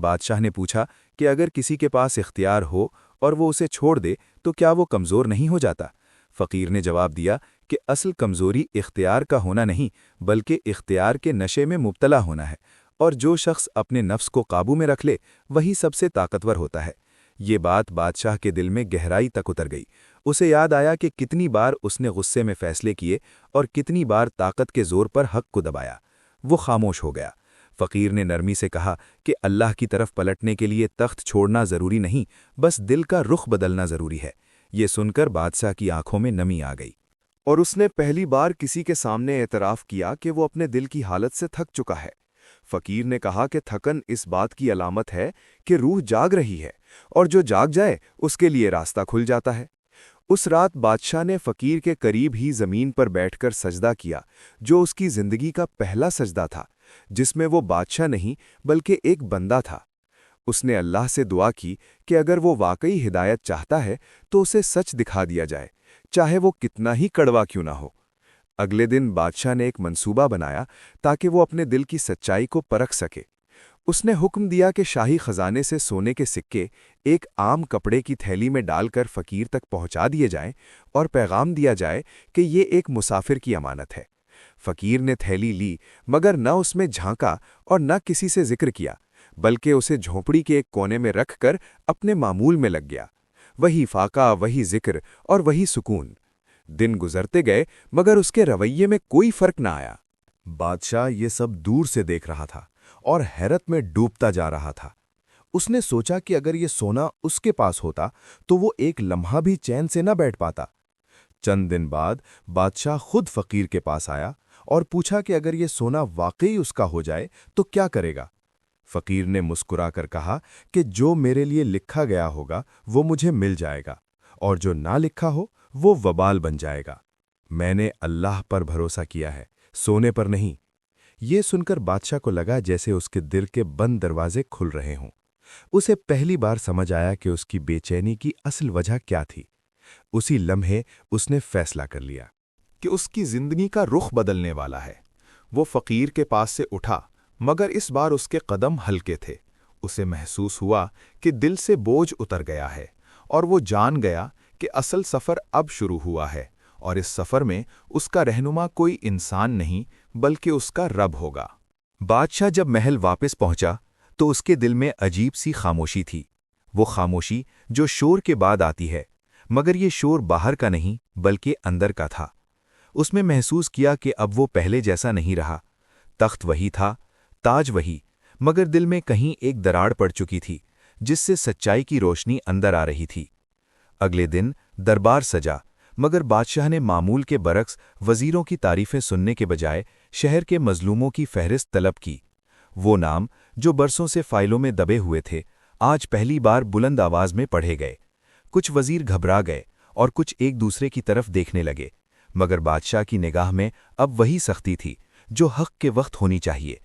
بادشاہ نے پوچھا کہ اگر کسی کے پاس اختیار ہو اور وہ اسے چھوڑ دے تو کیا وہ کمزور نہیں ہو جاتا؟ فقیر نے جواب دیا کہ اصل کمزوری اختیار کا ہونا نہیں بلکہ اختیار کے نشے میں مبتلا ہونا ہے، اور جو شخص اپنے نفس کو قابو میں رکھ لے وہی سب سے طاقتور ہوتا ہے۔ یہ بات بادشاہ کے دل میں گہرائی تک اتر گئی۔ اسے یاد آیا کہ کتنی بار اس نے غصے میں فیصلے کیے اور کتنی بار طاقت کے زور پر حق کو دبایا۔ وہ خاموش ہو گیا۔ فقیر نے نرمی سے کہا کہ اللہ کی طرف پلٹنے کے لیے تخت چھوڑنا ضروری نہیں، بس دل کا رخ بدلنا ضروری ہے۔ یہ سن کر بادشاہ کی آنکھوں میں نمی آ گئی، اور اس نے پہلی بار کسی کے سامنے اعتراف کیا کہ وہ اپنے دل کی حالت سے تھک چکا ہے۔ فقیر نے کہا کہ تھکن اس بات کی علامت ہے کہ روح جاگ رہی ہے، اور جو جاگ جائے اس کے لیے راستہ کھل جاتا ہے۔ اس رات بادشاہ نے فقیر کے قریب ہی زمین پر بیٹھ کر سجدہ کیا، جو اس کی زندگی کا پہلا سجدہ تھا، جس میں وہ بادشاہ نہیں بلکہ ایک بندہ تھا۔ اس نے اللہ سے دعا کی کہ اگر وہ واقعی ہدایت چاہتا ہے تو اسے سچ دکھا دیا جائے، چاہے وہ کتنا ہی کڑوا کیوں نہ ہو۔ اگلے دن بادشاہ نے ایک منصوبہ بنایا تاکہ وہ اپنے دل کی سچائی کو پرکھ سکے۔ اس نے حکم دیا کہ شاہی خزانے سے سونے کے سکے ایک عام کپڑے کی تھیلی میں ڈال کر فقیر تک پہنچا دیے جائیں اور پیغام دیا جائے کہ یہ ایک مسافر کی امانت ہے۔ فقیر نے تھیلی لی، مگر نہ اس میں جھانکا اور نہ کسی سے ذکر کیا، بلکہ اسے جھونپڑی کے ایک کونے میں رکھ کر اپنے معمول میں لگ گیا۔ وہی فاقہ، وہی ذکر اور وہی سکون۔ دن گزرتے گئے مگر اس کے رویے میں کوئی فرق نہ آیا۔ بادشاہ یہ سب دور سے دیکھ رہا تھا اور حیرت میں ڈوبتا جا رہا تھا۔ اس نے سوچا کہ اگر یہ سونا اس کے پاس ہوتا تو وہ ایک لمحہ بھی چین سے نہ بیٹھ پاتا۔ چند دن بعد بادشاہ خود فقیر کے پاس آیا اور پوچھا کہ اگر یہ سونا واقعی اس کا ہو جائے تو کیا کرے گا؟ فقیر نے مسکرا کر کہا کہ جو میرے لیے لکھا گیا ہوگا وہ مجھے مل جائے گا، اور جو نہ لکھا ہو وہ وبال بن جائے گا۔ میں نے اللہ پر بھروسہ کیا ہے، سونے پر نہیں۔ یہ سن کر بادشاہ کو لگا جیسے اس کے دل کے بند دروازے کھل رہے ہوں۔ اسے پہلی بار سمجھ آیا کہ اس کی بے چینی کی اصل وجہ کیا تھی۔ اسی لمحے اس نے فیصلہ کر لیا کہ اس کی زندگی کا رخ بدلنے والا ہے۔ وہ فقیر کے پاس سے اٹھا، مگر اس بار اس کے قدم ہلکے تھے۔ اسے محسوس ہوا کہ دل سے بوجھ اتر گیا ہے، اور وہ جان گیا کہ اصل سفر اب شروع ہوا ہے، اور اس سفر میں اس کا رہنما کوئی انسان نہیں بلکہ اس کا رب ہوگا۔ بادشاہ جب محل واپس پہنچا تو اس کے دل میں عجیب سی خاموشی تھی، وہ خاموشی جو شور کے بعد آتی ہے، مگر یہ شور باہر کا نہیں بلکہ اندر کا تھا۔ اس میں محسوس کیا کہ اب وہ پہلے جیسا نہیں رہا۔ تخت وہی تھا، تاج وہی، مگر دل میں کہیں ایک دراڑ پڑ چکی تھی جس سے سچائی کی روشنی اندر آ رہی تھی۔ اگلے دن دربار سجا، مگر بادشاہ نے معمول کے برعکس وزیروں کی تعریفیں سننے کے بجائے شہر کے مظلوموں کی فہرست طلب کی۔ وہ نام جو برسوں سے فائلوں میں دبے ہوئے تھے آج پہلی بار بلند آواز میں پڑھے گئے۔ کچھ وزیر گھبرا گئے اور کچھ ایک دوسرے کی طرف دیکھنے لگے، مگر بادشاہ کی نگاہ میں اب وہی سختی تھی جو حق کے وقت ہونی چاہیے۔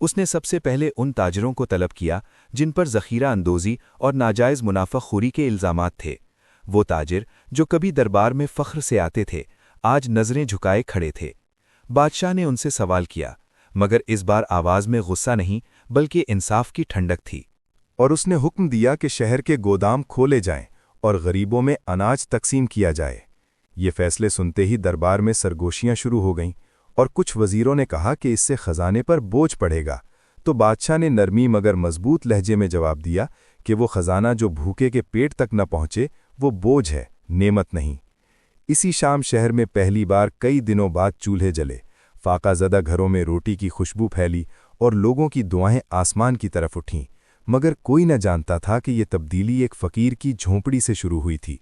اس نے سب سے پہلے ان تاجروں کو طلب کیا جن پر ذخیرہ اندوزی اور ناجائز منافع خوری کے الزامات تھے۔ وہ تاجر جو کبھی دربار میں فخر سے آتے تھے آج نظریں جھکائے کھڑے تھے۔ بادشاہ نے ان سے سوال کیا، مگر اس بار آواز میں غصہ نہیں بلکہ انصاف کی ٹھنڈک تھی، اور اس نے حکم دیا کہ شہر کے گودام کھولے جائیں اور غریبوں میں اناج تقسیم کیا جائے۔ یہ فیصلے سنتے ہی دربار میں سرگوشیاں شروع ہو گئیں، اور کچھ وزیروں نے کہا کہ اس سے خزانے پر بوجھ پڑے گا، تو بادشاہ نے نرمی مگر مضبوط لہجے میں جواب دیا کہ وہ خزانہ جو بھوکے کے پیٹ تک نہ پہنچے وہ بوجھ ہے، نعمت نہیں۔ اسی شام شہر میں پہلی بار کئی دنوں بعد چولہے جلے، فاقہ زدہ گھروں میں روٹی کی خوشبو پھیلی اور لوگوں کی دعائیں آسمان کی طرف اٹھیں، مگر کوئی نہ جانتا تھا کہ یہ تبدیلی ایک فقیر کی جھونپڑی سے شروع ہوئی تھی۔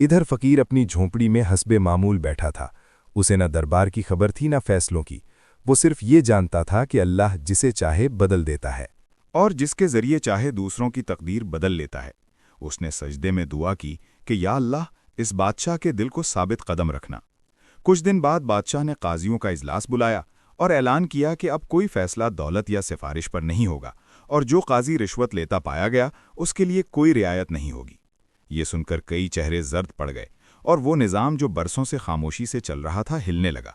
ادھر فقیر اپنی جھونپڑی میں حسب معمول بیٹھا تھا۔ اسے نہ دربار کی خبر تھی نہ فیصلوں کی، وہ صرف یہ جانتا تھا کہ اللہ جسے چاہے بدل دیتا ہے، اور جس کے ذریعے چاہے دوسروں کی تقدیر بدل لیتا ہے۔ اس نے سجدے میں دعا کی کہ یا اللہ اس بادشاہ کے دل کو ثابت قدم رکھنا۔ کچھ دن بعد بادشاہ نے قاضیوں کا اجلاس بلایا اور اعلان کیا کہ اب کوئی فیصلہ دولت یا سفارش پر نہیں ہوگا، اور جو قاضی رشوت لیتا پایا گیا اس کے لیے کوئی رعایت نہیں ہوگی۔ یہ سن کر کئی چہرے زرد پڑ گئے، اور وہ نظام جو برسوں سے خاموشی سے چل رہا تھا ہلنے لگا۔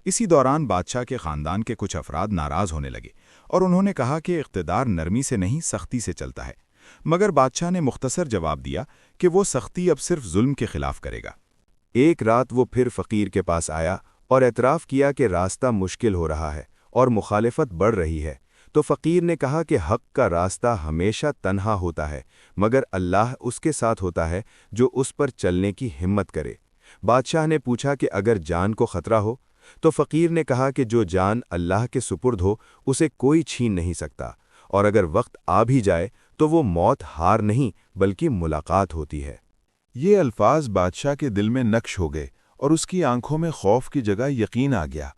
اسی دوران بادشاہ کے خاندان کے کچھ افراد ناراض ہونے لگے اور انہوں نے کہا کہ اقتدار نرمی سے نہیں سختی سے چلتا ہے، مگر بادشاہ نے مختصر جواب دیا کہ وہ سختی اب صرف ظلم کے خلاف کرے گا۔ ایک رات وہ پھر فقیر کے پاس آیا اور اعتراف کیا کہ راستہ مشکل ہو رہا ہے اور مخالفت بڑھ رہی ہے، تو فقیر نے کہا کہ حق کا راستہ ہمیشہ تنہا ہوتا ہے، مگر اللہ اس کے ساتھ ہوتا ہے جو اس پر چلنے کی ہمت کرے۔ بادشاہ نے پوچھا کہ اگر جان کو خطرہ ہو؟ تو فقیر نے کہا کہ جو جان اللہ کے سپرد ہو اسے کوئی چھین نہیں سکتا، اور اگر وقت آ بھی جائے تو وہ موت ہار نہیں بلکہ ملاقات ہوتی ہے۔ یہ الفاظ بادشاہ کے دل میں نقش ہو گئے اور اس کی آنکھوں میں خوف کی جگہ یقین آ گیا۔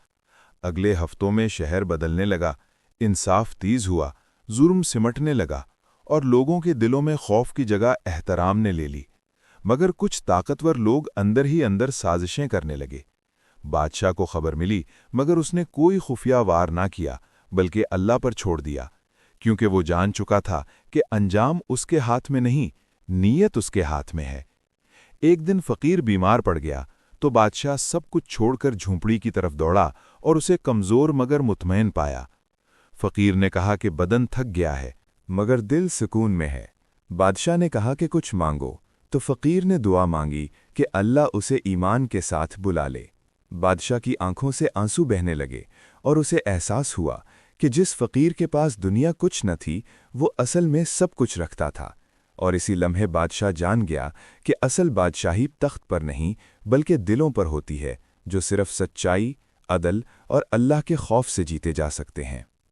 اگلے ہفتوں میں شہر بدلنے لگا، انصاف تیز ہوا، ظلم سمٹنے لگا، اور لوگوں کے دلوں میں خوف کی جگہ احترام نے لے لی۔ مگر کچھ طاقتور لوگ اندر ہی اندر سازشیں کرنے لگے۔ بادشاہ کو خبر ملی، مگر اس نے کوئی خفیہ وار نہ کیا بلکہ اللہ پر چھوڑ دیا، کیونکہ وہ جان چکا تھا کہ انجام اس کے ہاتھ میں نہیں، نیت اس کے ہاتھ میں ہے۔ ایک دن فقیر بیمار پڑ گیا تو بادشاہ سب کچھ چھوڑ کر جھونپڑی کی طرف دوڑا اور اسے کمزور مگر مطمئن پایا۔ فقیر نے کہا کہ بدن تھک گیا ہے مگر دل سکون میں ہے۔ بادشاہ نے کہا کہ کچھ مانگو، تو فقیر نے دعا مانگی کہ اللہ اسے ایمان کے ساتھ بلا لے۔ بادشاہ کی آنکھوں سے آنسو بہنے لگے اور اسے احساس ہوا کہ جس فقیر کے پاس دنیا کچھ نہ تھی وہ اصل میں سب کچھ رکھتا تھا، اور اسی لمحے بادشاہ جان گیا کہ اصل بادشاہی تخت پر نہیں بلکہ دلوں پر ہوتی ہے، جو صرف سچائی، عدل اور اللہ کے خوف سے جیتے جا سکتے ہیں۔